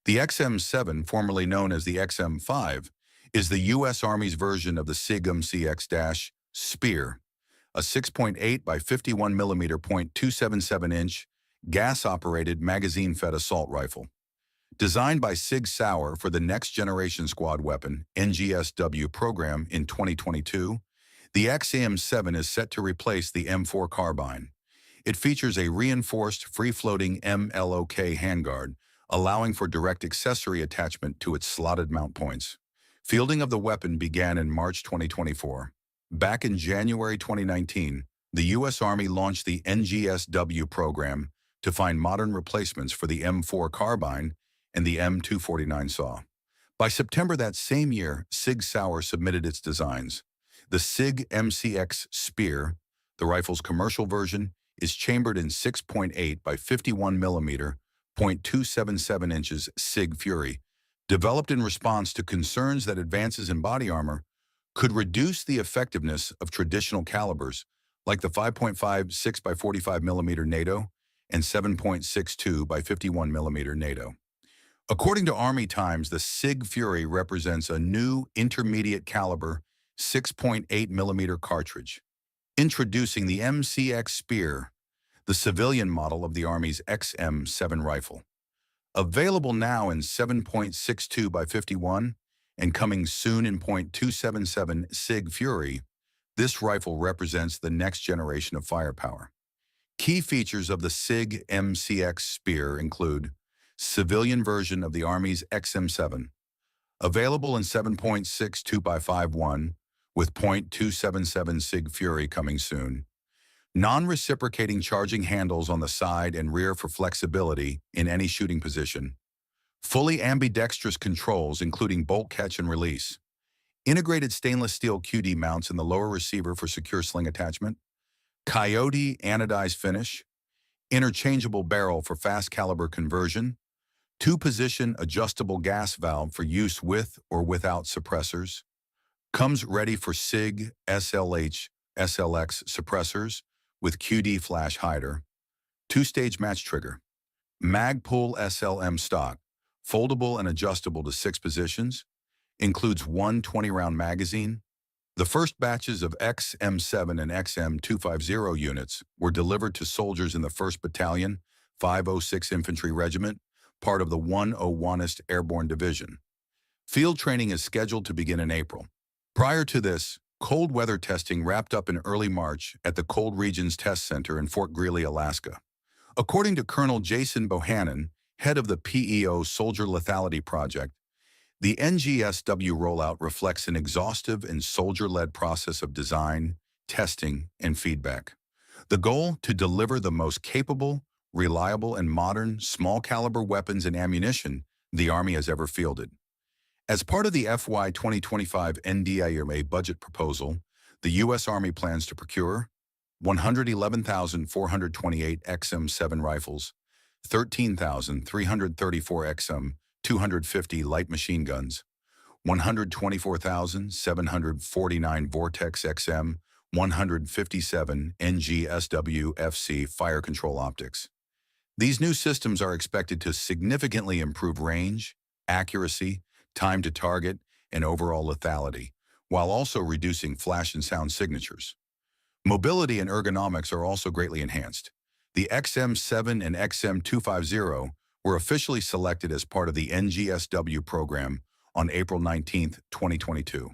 The XM7, formerly known as the XM5, is the U.S. Army's version of the SIG MCX-Spear, a 6.8 by 51 millimeter .277-inch gas-operated magazine-fed assault rifle. Designed by SIG Sauer for the Next Generation Squad Weapon (NGSW) program in 2022, the XM7 is set to replace the M4 Carbine. It features a reinforced free-floating MLOK handguard, allowing for direct accessory attachment to its slotted mount points. Fielding of the weapon began in March 2024. Back in January 2019, the U.S. Army launched the NGSW program to find modern replacements for the M4 Carbine and the M249 SAW. By September that same year, SIG Sauer submitted its designs. The SIG MCX Spear, the rifle's commercial version, is chambered in 6.8 by 51 millimeter .277 inches SIG Fury, developed in response to concerns that advances in body armor could reduce the effectiveness of traditional calibers like the 5.5 6 by 45 millimeter NATO and 7.62 by 51 millimeter NATO. According to Army Times, the SIG Fury represents a new intermediate caliber 6.8 millimeter cartridge. Introducing the MCX Spear, the civilian model of the Army's XM7 rifle. Available now in 7.62 by 51 and coming soon in .277 SIG Fury, this rifle represents the next generation of firepower. Key features of the SIG MCX Spear include civilian version of the Army's XM7, available in 7.62 by 51 with .277 SIG Fury coming soon. Non-reciprocating charging handles on the side and rear for flexibility in any shooting position. Fully ambidextrous controls including bolt catch and release. Integrated stainless steel QD mounts in the lower receiver for secure sling attachment. Coyote anodized finish. Interchangeable barrel for fast caliber conversion. Two-position adjustable gas valve for use with or without suppressors. Comes ready for SIG, SLH, SLX suppressors with QD flash hider. Two-stage match trigger. Magpul SLM stock, foldable and adjustable to 6 positions. Includes one 20-round magazine. The first batches of XM7 and XM250 units were delivered to soldiers in the 1st Battalion, 506 Infantry Regiment, part of the 101st Airborne Division. Field training is scheduled to begin in April. Prior to this, cold weather testing wrapped up in early March at the Cold Regions Test Center in Fort Greely, Alaska. According to Colonel Jason Bohannon, head of the PEO Soldier Lethality Project, the NGSW rollout reflects an exhaustive and soldier-led process of design, testing, and feedback. The goal to deliver the most capable, reliable, and modern small-caliber weapons and ammunition the Army has ever fielded. As part of the FY 2025 NDIRMA budget proposal, the U.S. Army plans to procure 111,428 XM7 rifles, 13,334 XM250 light machine guns, 124,749 Vortex XM 157 NGSW FC fire control optics. These new systems are expected to significantly improve range, accuracy, time to target, and overall lethality, while also reducing flash and sound signatures. Mobility and ergonomics are also greatly enhanced. The XM7 and XM250 were officially selected as part of the NGSW program on April 19, 2022.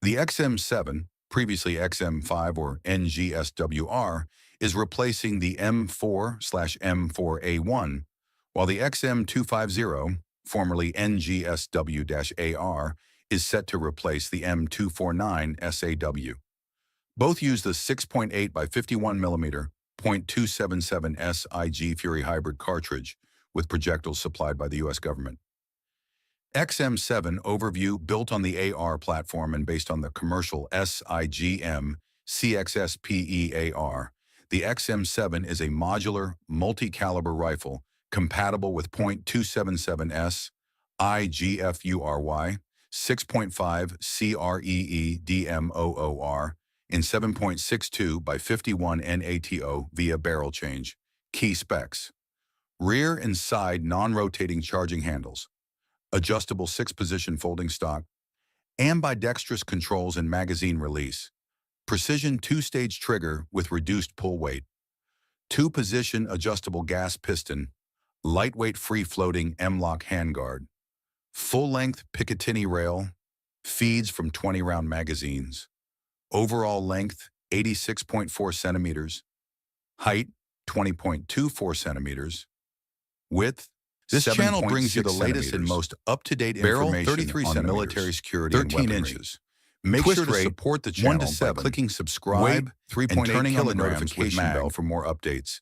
The XM7, previously XM5 or NGSWR, is replacing the M4/M4A1, while the XM250, formerly NGSW-AR, is set to replace the M249 SAW. Both use the 6.8 by 51 millimeter .277 SIG Fury hybrid cartridge with projectiles supplied by the U.S. government. XM7 overview built on the AR platform and based on the commercial SIGM CXSPEAR. The XM7 is a modular, multi-caliber rifle compatible with .277S IGFURY, 6.5 CREEDMOOR, in 7.62 by 51 NATO via barrel change. Key specs: Rear and side non-rotating charging handles, adjustable 6-position folding stock, ambidextrous controls and magazine release, precision 2-stage trigger with reduced pull weight, 2-position adjustable gas piston, lightweight free-floating M-LOK handguard, full-length Picatinny rail, feeds from 20-round magazines, overall length 86.4 centimeters, height 20.24 centimeters, width. This channel brings you the latest and most up-to-date information on military security and weaponry. 13 inches. Make sure to support the channel by clicking subscribe and turning on the notification bell for more updates.